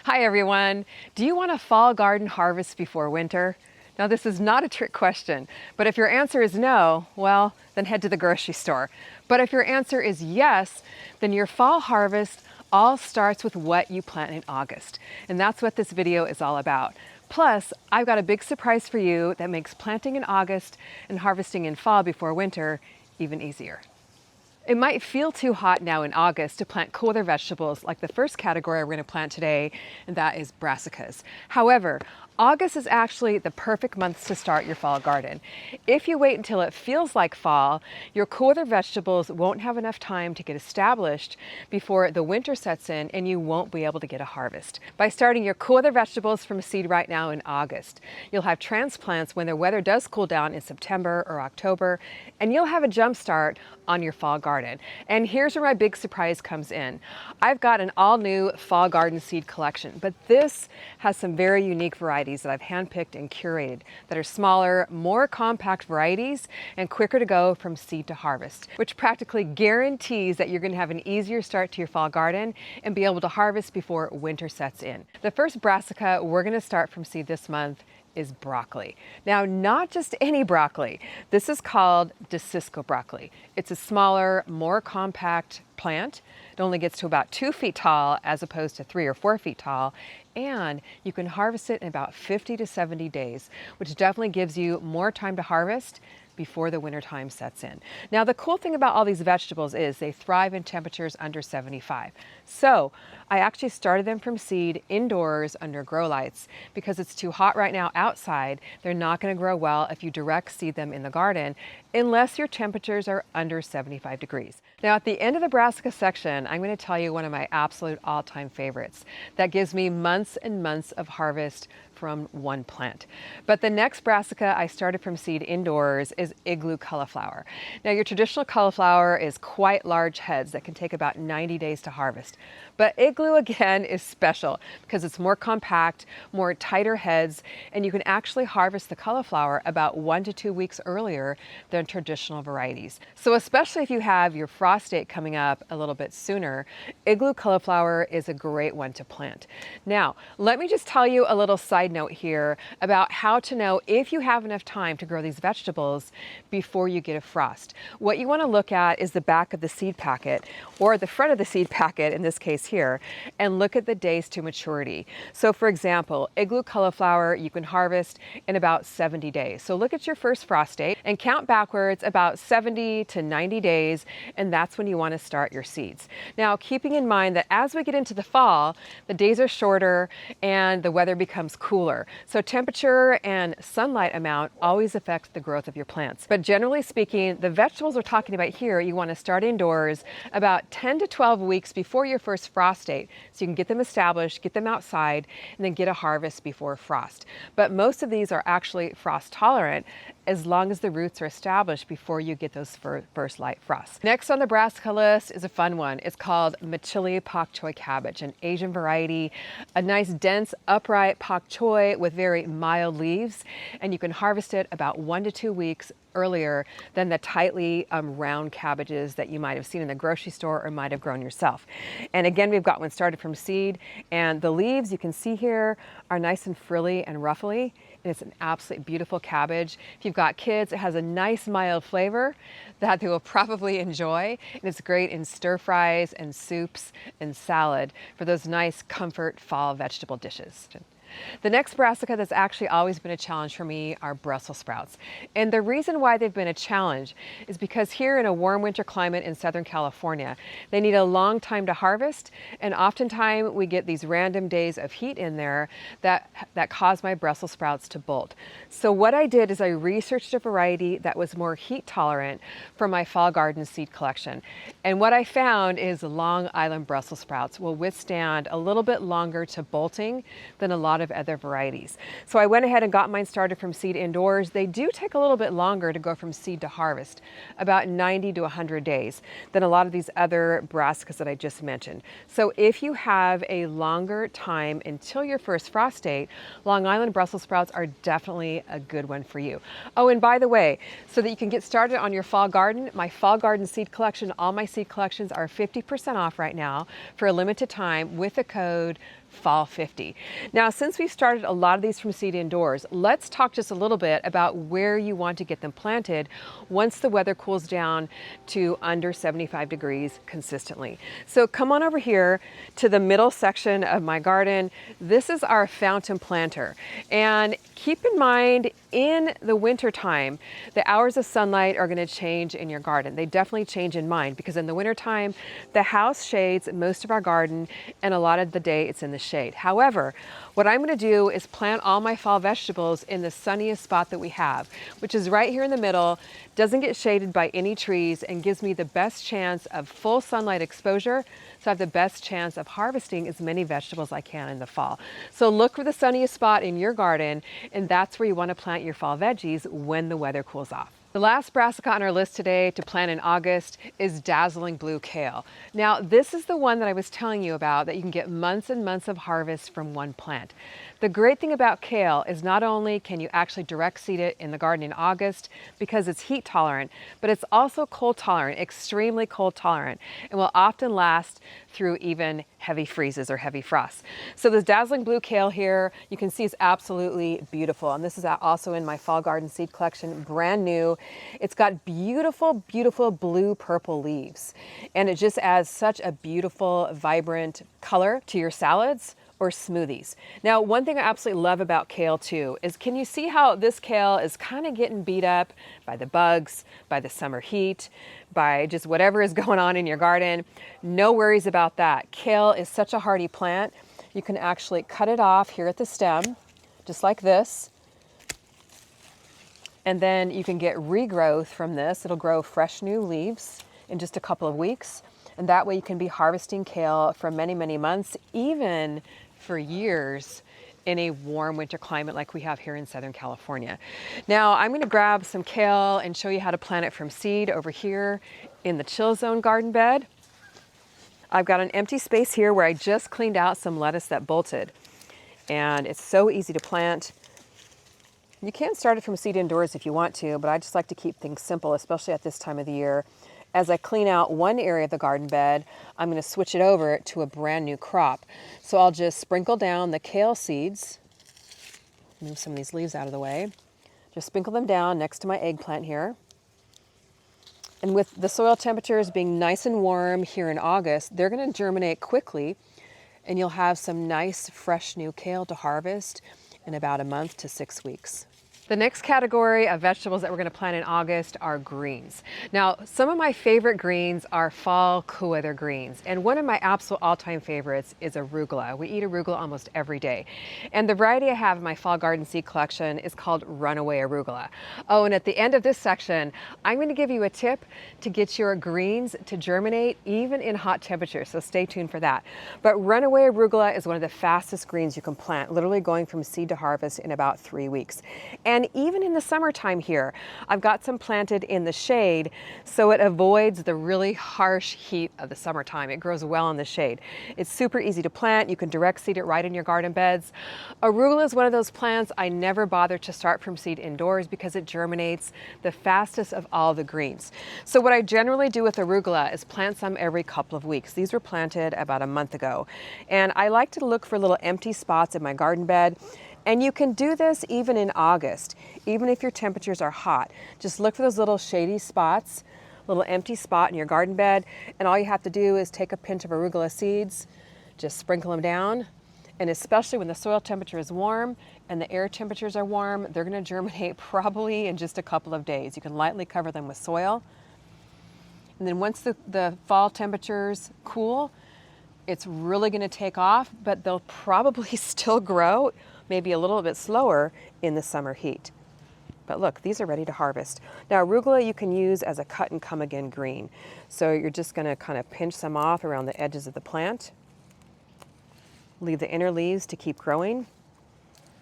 Hi everyone. Do you want a fall garden harvest before winter? Now this is not a trick question, but if your answer is no, well, then head to the grocery store. But if your answer is yes, then your fall harvest all starts with what you plant in August. And that's what this video is all about. Plus, I've got a big surprise for you that makes planting in August and harvesting in fall before winter even easier. It might feel too hot now in August to plant cooler vegetables like the first category we're going to plant today, and that is brassicas. However, August is actually the perfect month to start your fall garden. If you wait until it feels like fall, your cooler vegetables won't have enough time to get established before the winter sets in and you won't be able to get a harvest. By starting your cooler vegetables from seed right now in August, you'll have transplants when the weather does cool down in September or October, and you'll have a jump start on your fall garden. And here's where my big surprise comes in. I've got an all-new fall garden seed collection, but this has some very unique varieties that I've handpicked and curated that are smaller, more compact varieties and quicker to go from seed to harvest, which practically guarantees that you're going to have an easier start to your fall garden and be able to harvest before winter sets in. The first brassica we're going to start from seed this month is broccoli. Now, not just any broccoli. This is called Brassica broccoli. It's a smaller, more compact plant. It only gets to about 2 feet tall as opposed to 3 or 4 feet tall. And you can harvest it in about 50 to 70 days, which definitely gives you more time to harvest before the winter time sets in. Now, the cool thing about all these vegetables is they thrive in temperatures under 75. So I actually started them from seed indoors under grow lights because it's too hot right now outside. They're not going to grow well if you direct seed them in the garden unless your temperatures are under 75 degrees. Now, at the end of the brassica section, I'm going to tell you one of my absolute all-time favorites that gives me months and months of harvest from one plant. But the next brassica I started from seed indoors is igloo cauliflower. Now, your traditional cauliflower is quite large heads that can take about 90 days to harvest. But igloo, again, is special because it's more compact, more tighter heads, and you can actually harvest the cauliflower about 1 to 2 weeks earlier than traditional varieties. So especially if you have your frost date coming up a little bit sooner, igloo cauliflower is a great one to plant. Now, let me just tell you a little side note here about how to know if you have enough time to grow these vegetables before you get a frost. What you want to look at is the back of the seed packet, or the front of the seed packet in this case here, and look at the days to maturity. So for example, igloo cauliflower you can harvest in about 70 days. So look at your first frost date and count backwards about 70 to 90 days, and that's when you want to start your seeds. Now, keeping in mind that as we get into the fall, the days are shorter and the weather becomes cooler. So temperature and sunlight amount always affect the growth of your plants. But generally speaking, the vegetables we're talking about here, you want to start indoors about 10 to 12 weeks before your first frost date, so you can get them established, get them outside, and then get a harvest before frost. But most of these are actually frost tolerant as long as the roots are established before you get those first light frosts. Next on the brassica list is a fun one. It's called Machili pak choi cabbage, an Asian variety, a nice dense upright pak choi with very mild leaves, and you can harvest it about 1 to 2 weeks earlier than the tightly round cabbages that you might have seen in the grocery store or might have grown yourself. And again, we've got one started from seed, and the leaves you can see here are nice and frilly and ruffly. And it's an absolutely beautiful cabbage. If you've got kids, it has a nice mild flavor that they will probably enjoy. And it's great in stir fries and soups and salad for those nice comfort fall vegetable dishes. The next brassica that's actually always been a challenge for me are Brussels sprouts. And the reason why they've been a challenge is because here in a warm winter climate in Southern California, they need a long time to harvest, and oftentimes we get these random days of heat in there that cause my Brussels sprouts to bolt. So what I did is I researched a variety that was more heat tolerant for my fall garden seed collection. And what I found is Long Island Brussels sprouts will withstand a little bit longer to bolting than a lot of other varieties. So I went ahead and got mine started from seed indoors. They do take a little bit longer to go from seed to harvest, about 90 to 100 days, than a lot of these other brassicas that I just mentioned. So if you have a longer time until your first frost date, Long Island Brussels sprouts are definitely a good one for you. Oh, and by the way, so that you can get started on your fall garden, my fall garden seed collection, all my seed collections are 50% off right now for a limited time with the code Fall 50. Now, since we've started a lot of these from seed indoors, let's talk just a little bit about where you want to get them planted once the weather cools down to under 75 degrees consistently. So come on over here to the middle section of my garden. This is our fountain planter. And keep in mind, in the wintertime, the hours of sunlight are going to change in your garden. They definitely change in mine because in the wintertime, the house shades most of our garden and a lot of the day it's in the shade. However, what I'm going to do is plant all my fall vegetables in the sunniest spot that we have, which is right here in the middle, doesn't get shaded by any trees, and gives me the best chance of full sunlight exposure, so I have the best chance of harvesting as many vegetables I can in the fall. So look for the sunniest spot in your garden, and that's where you want to plant your fall veggies when the weather cools off. The last brassica on our list today to plant in August is dazzling blue kale. Now, this is the one that I was telling you about that you can get months and months of harvest from one plant. The great thing about kale is not only can you actually direct seed it in the garden in August because it's heat tolerant, but it's also cold tolerant, extremely cold tolerant, and will often last through even heavy freezes or heavy frosts. So this dazzling blue kale here, you can see is absolutely beautiful. And this is also in my fall garden seed collection, brand new. It's got beautiful, beautiful blue purple leaves. And it just adds such a beautiful, vibrant color to your salads or smoothies. Now, one thing I absolutely love about kale too is, can you see how this kale is kind of getting beat up by the bugs, by the summer heat, by just whatever is going on in your garden? No worries about that. Kale is such a hardy plant. You can actually cut it off here at the stem, just like this. And then you can get regrowth from this. It'll grow fresh new leaves in just a couple of weeks. And that way you can be harvesting kale for many, many months, even for years in a warm winter climate like we have here in Southern California. Now I'm going to grab some kale and show you how to plant it from seed over here in the chill zone garden bed. I've got an empty space here where I just cleaned out some lettuce that bolted, and it's so easy to plant. You can start it from seed indoors if you want to, but I just like to keep things simple, especially at this time of the year. As I clean out one area of the garden bed, I'm going to switch it over to a brand new crop. So I'll just sprinkle down the kale seeds. Move some of these leaves out of the way. Just sprinkle them down next to my eggplant here. And with the soil temperatures being nice and warm here in August, they're going to germinate quickly, and you'll have some nice, fresh new kale to harvest in about a month to 6 weeks. The next category of vegetables that we're going to plant in August are greens. Now, some of my favorite greens are fall cool weather greens, and one of my absolute all-time favorites is arugula. We eat arugula almost every day. And the variety I have in my fall garden seed collection is called runaway arugula. Oh, and at the end of this section, I'm going to give you a tip to get your greens to germinate even in hot temperatures, so stay tuned for that. But runaway arugula is one of the fastest greens you can plant, literally going from seed to harvest in about 3 weeks. And even in the summertime here, I've got some planted in the shade so it avoids the really harsh heat of the summertime. It grows well in the shade. It's super easy to plant. You can direct seed it right in your garden beds. Arugula is one of those plants I never bother to start from seed indoors because it germinates the fastest of all the greens. So what I generally do with arugula is plant some every couple of weeks. These were planted about a month ago. And I like to look for little empty spots in my garden bed. And you can do this even in August, even if your temperatures are hot. Just look for those little shady spots, little empty spot in your garden bed, and all you have to do is take a pinch of arugula seeds, just sprinkle them down, and especially when the soil temperature is warm and the air temperatures are warm, they're going to germinate probably in just a couple of days. You can lightly cover them with soil. And then once the fall temperatures cool, it's really going to take off, but they'll probably still grow, maybe a little bit slower in the summer heat. But look, these are ready to harvest. Now, arugula you can use as a cut and come again green. So you're just going to kind of pinch some off around the edges of the plant. Leave the inner leaves to keep growing.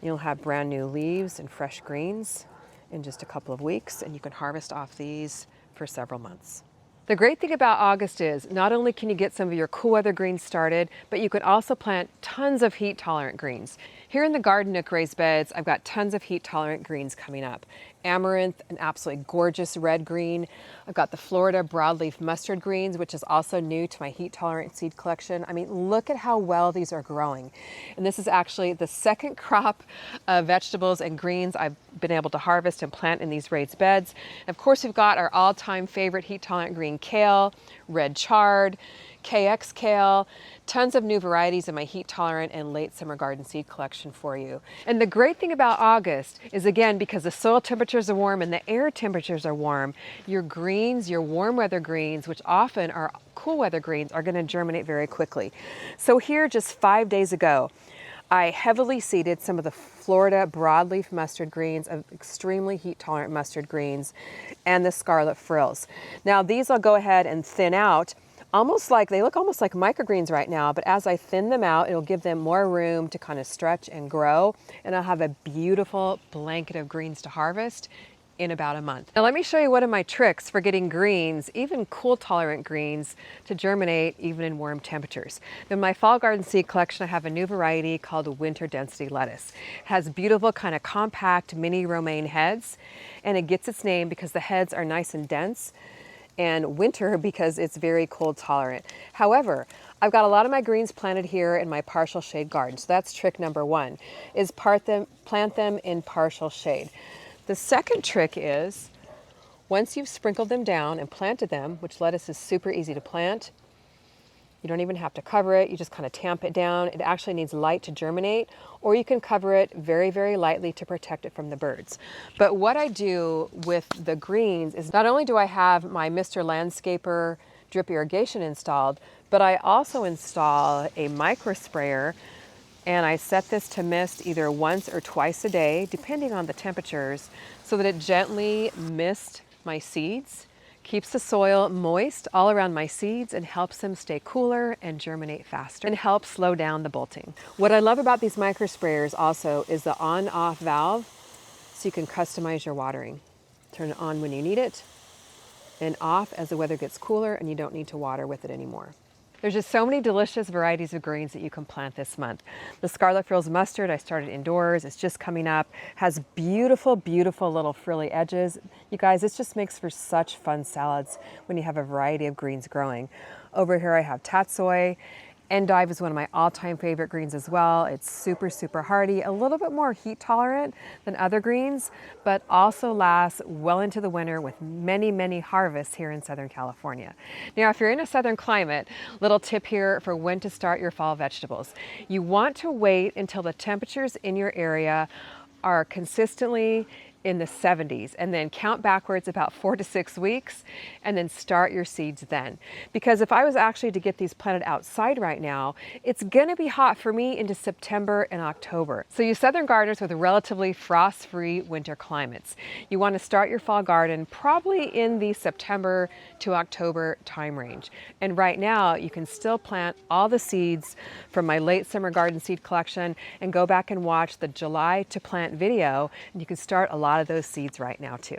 You'll have brand new leaves and fresh greens in just a couple of weeks, and you can harvest off these for several months. The great thing about August is not only can you get some of your cool weather greens started, but you can also plant tons of heat tolerant greens. Here in the Garden Nook raised beds, I've got tons of heat tolerant greens coming up. amaranth, an absolutely gorgeous red green. I've got the Florida broadleaf mustard greens, which is also new to my heat tolerant seed collection. I mean, look at how well these are growing. And this is actually the second crop of vegetables and greens I've been able to harvest and plant in these raised beds. And of course, we've got our all-time favorite heat tolerant green kale, red chard, KX kale, tons of new varieties in my heat tolerant and late summer garden seed collection for you. And the great thing about August is, again, because the soil temperatures are warm and the air temperatures are warm, your greens, your warm weather greens, which often are cool weather greens, are going to germinate very quickly. So here, just 5 days ago, I heavily seeded some of the Florida broadleaf mustard greens, of extremely heat tolerant mustard greens, and the scarlet frills. Now these I'll go ahead and thin out. They look almost like microgreens right now, but as I thin them out, it'll give them more room to kind of stretch and grow, and I'll have a beautiful blanket of greens to harvest in about a month. Now let me show you one of my tricks for getting greens, even cool tolerant greens, to germinate even in warm temperatures. In my fall garden seed collection, I have a new variety called winter density lettuce. It has beautiful kind of compact mini romaine heads, and it gets its name because the heads are nice and dense, and winter because it's very cold tolerant. However, I've got a lot of my greens planted here in my partial shade garden. So that's trick number one, is plant them in partial shade. The second trick is, once you've sprinkled them down and planted them, which lettuce is super easy to plant, you don't even have to cover it, you just kind of tamp it down. It actually needs light to germinate, or you can cover it very, very lightly to protect it from the birds. But what I do with the greens is not only do I have my Mr. Landscaper drip irrigation installed, but I also install a micro sprayer, and I set this to mist either once or twice a day, depending on the temperatures, so that it gently mists my seeds, keeps the soil moist all around my seeds, and helps them stay cooler and germinate faster, and helps slow down the bolting. What I love about these micro sprayers also is the on-off valve, so you can customize your watering. Turn it on when you need it, and off as the weather gets cooler and you don't need to water with it anymore. There's just so many delicious varieties of greens that you can plant this month. The Scarlet Frills mustard, I started indoors. It's just coming up. Has beautiful, beautiful little frilly edges. You guys, this just makes for such fun salads when you have a variety of greens growing. Over here I have tatsoi. Endive is one of my all-time favorite greens as well. It's super, super hardy, a little bit more heat tolerant than other greens, but also lasts well into the winter with many, many harvests here in Southern California. Now, if you're in a southern climate, little tip here for when to start your fall vegetables. You want to wait until the temperatures in your area are consistently in the 70s, and then count backwards about 4 to 6 weeks, and then start your seeds then. Because if I was actually to get these planted outside right now, it's gonna be hot for me into September and October. So you southern gardeners with relatively frost-free winter climates, you want to start your fall garden probably in the September to October time range. And right now you can still plant all the seeds from my late summer garden seed collection and go back and watch the July to plant video, and you can start a lot of those seeds right now too.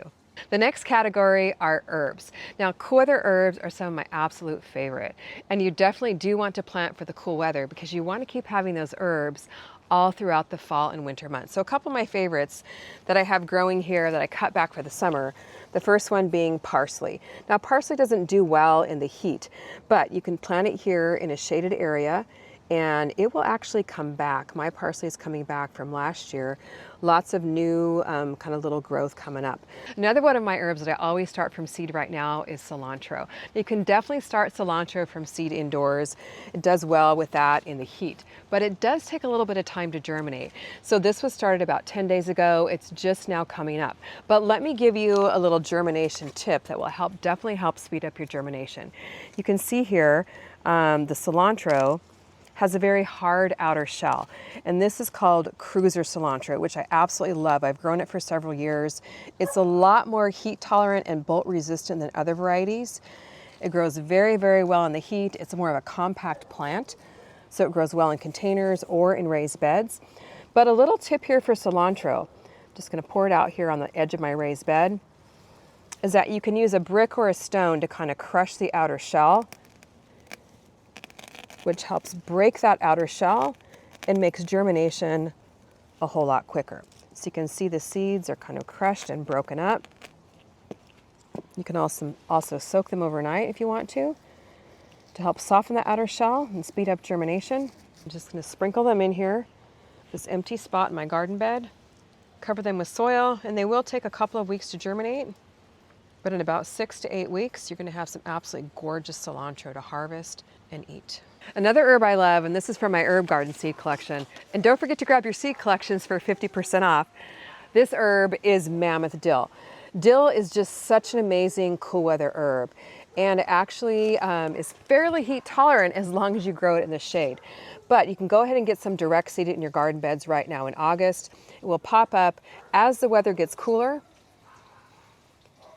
The next category are herbs. Now, cool weather herbs are some of my absolute favorite, and you definitely do want to plant for the cool weather because you want to keep having those herbs all throughout the fall and winter months. So a couple of my favorites that I have growing here that I cut back for the summer, the first one being parsley. Now, parsley doesn't do well in the heat, but you can plant it here in a shaded area and it will actually come back. My parsley is coming back from last year. Lots of new kind of little growth coming up. Another one of my herbs that I always start from seed right now is cilantro. You can definitely start cilantro from seed indoors. It does well with that in the heat, but it does take a little bit of time to germinate. So this was started about 10 days ago. It's just now coming up. But let me give you a little germination tip that will definitely help speed up your germination. You can see here the cilantro has a very hard outer shell, and this is called cruiser cilantro, which I absolutely love. I've grown it for several years. It's a lot more heat tolerant and bolt resistant than other varieties. It grows very, very well in the heat. It's more of a compact plant, so it grows well in containers or in raised beds. But a little tip here for cilantro, just gonna pour it out here on the edge of my raised bed, is that you can use a brick or a stone to kind of crush the outer shell, which helps break that outer shell and makes germination a whole lot quicker. So you can see the seeds are kind of crushed and broken up. You can also soak them overnight if you want to help soften the outer shell and speed up germination. I'm just going to sprinkle them in here, this empty spot in my garden bed. Cover them with soil, and they will take a couple of weeks to germinate. But in about 6 to 8 weeks, you're going to have some absolutely gorgeous cilantro to harvest and eat. Another herb I love, and this is from my herb garden seed collection. And don't forget to grab your seed collections for 50% off. This herb is mammoth dill. Dill is just such an amazing cool weather herb, and actually is fairly heat tolerant as long as you grow it in the shade. But you can go ahead and get some direct seeded in your garden beds right now in August. It will pop up as the weather gets cooler,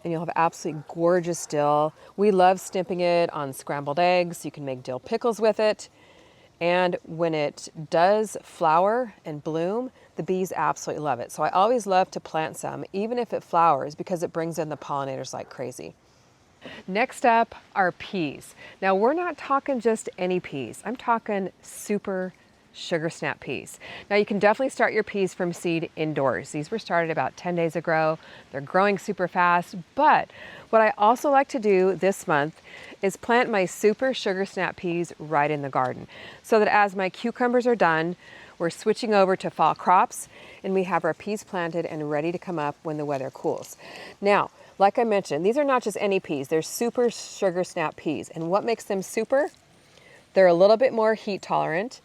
and you'll have absolutely gorgeous dill. We love stimping it on scrambled eggs. You can make dill pickles with it. And when it does flower and bloom, the bees absolutely love it. So I always love to plant some, even if it flowers, because it brings in the pollinators like crazy. Next up are peas. Now we're not talking just any peas. I'm talking super sugar snap peas. Now you can definitely start your peas from seed indoors. These were started about 10 days ago. They're growing super fast, but what I also like to do this month is plant my super sugar snap peas right in the garden, so that as my cucumbers are done, we're switching over to fall crops and we have our peas planted and ready to come up when the weather cools. Now, like I mentioned, these are not just any peas, they're super sugar snap peas. And what makes them super? They're a little bit more heat tolerant.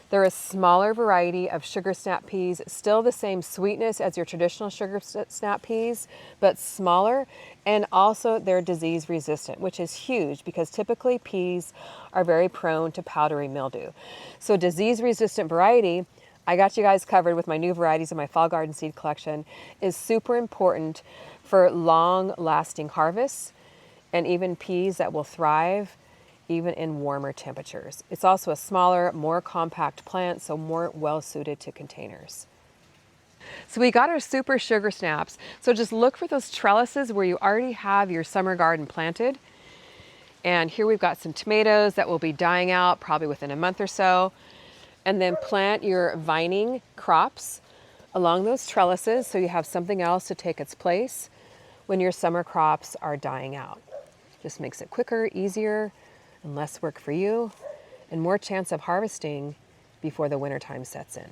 They're a smaller variety of sugar snap peas, still the same sweetness as your traditional sugar snap peas, but smaller, and also they're disease resistant, which is huge because typically peas are very prone to powdery mildew. So disease resistant variety, I got you guys covered with my new varieties in my fall garden seed collection, is super important for long lasting harvests and even peas that will thrive even in warmer temperatures. It's also a smaller, more compact plant, so more well suited to containers. So we got our super sugar snaps. So just look for those trellises where you already have your summer garden planted. And here we've got some tomatoes that will be dying out probably within a month or so. And then plant your vining crops along those trellises so you have something else to take its place when your summer crops are dying out. Just makes it quicker, easier, and less work for you, and more chance of harvesting before the wintertime sets in.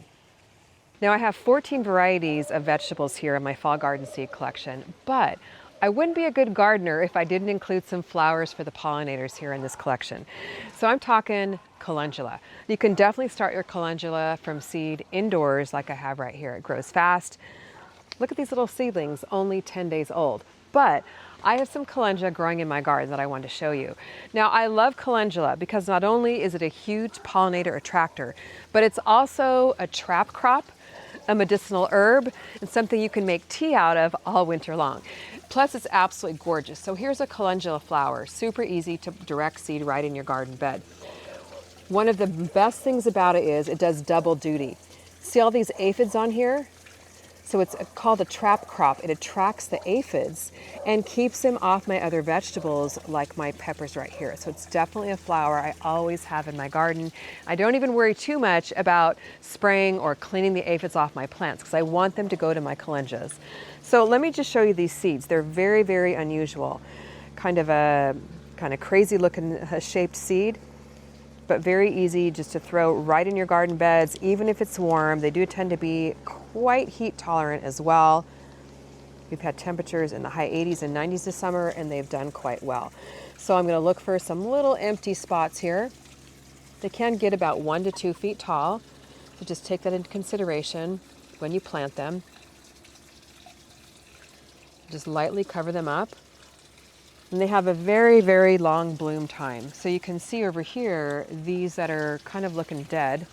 Now I have 14 varieties of vegetables here in my fall garden seed collection, but I wouldn't be a good gardener if I didn't include some flowers for the pollinators here in this collection. So I'm talking calendula. You can definitely start your calendula from seed indoors like I have right here. It grows fast. Look at these little seedlings, only 10 days old. But I have some calendula growing in my garden that I want to show you. Now I love calendula because not only is it a huge pollinator attractor, but it's also a trap crop, a medicinal herb, and something you can make tea out of all winter long. Plus it's absolutely gorgeous. So here's a calendula flower, super easy to direct seed right in your garden bed. One of the best things about it is it does double duty. See all these aphids on here? So it's called a trap crop. It attracts the aphids and keeps them off my other vegetables like my peppers right here. So it's definitely a flower I always have in my garden. I don't even worry too much about spraying or cleaning the aphids off my plants because I want them to go to my calendulas. So let me just show you these seeds. They're very, very unusual. Kind of crazy looking shaped seed, but very easy just to throw right in your garden beds, even if it's warm. They do tend to be quite heat tolerant as well. We've had temperatures in the high 80s and 90s this summer, and they've done quite well. So I'm going to look for some little empty spots here. They can get about 1 to 2 feet tall, so just take that into consideration when you plant them. Just lightly cover them up. And they have a very, very long bloom time. So you can see over here, these that are kind of looking dead.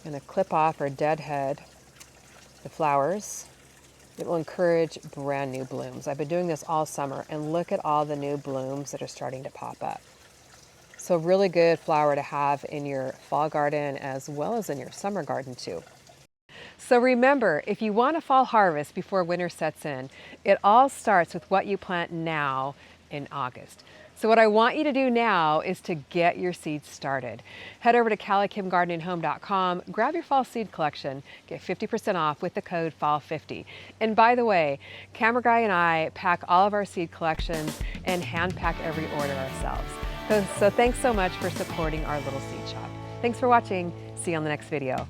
I'm going to clip off or deadhead the flowers. It will encourage brand new blooms. I've been doing this all summer, and look at all the new blooms that are starting to pop up. So really good flower to have in your fall garden as well as in your summer garden too. So remember, if you want a fall harvest before winter sets in, it all starts with what you plant now in August. So what I want you to do now is to get your seeds started. Head over to CallieKimGardeningHome.com, grab your fall seed collection, get 50% off with the code FALL50. And by the way, Camera Guy and I pack all of our seed collections and hand pack every order ourselves. So thanks so much for supporting our little seed shop. Thanks for watching. See you on the next video.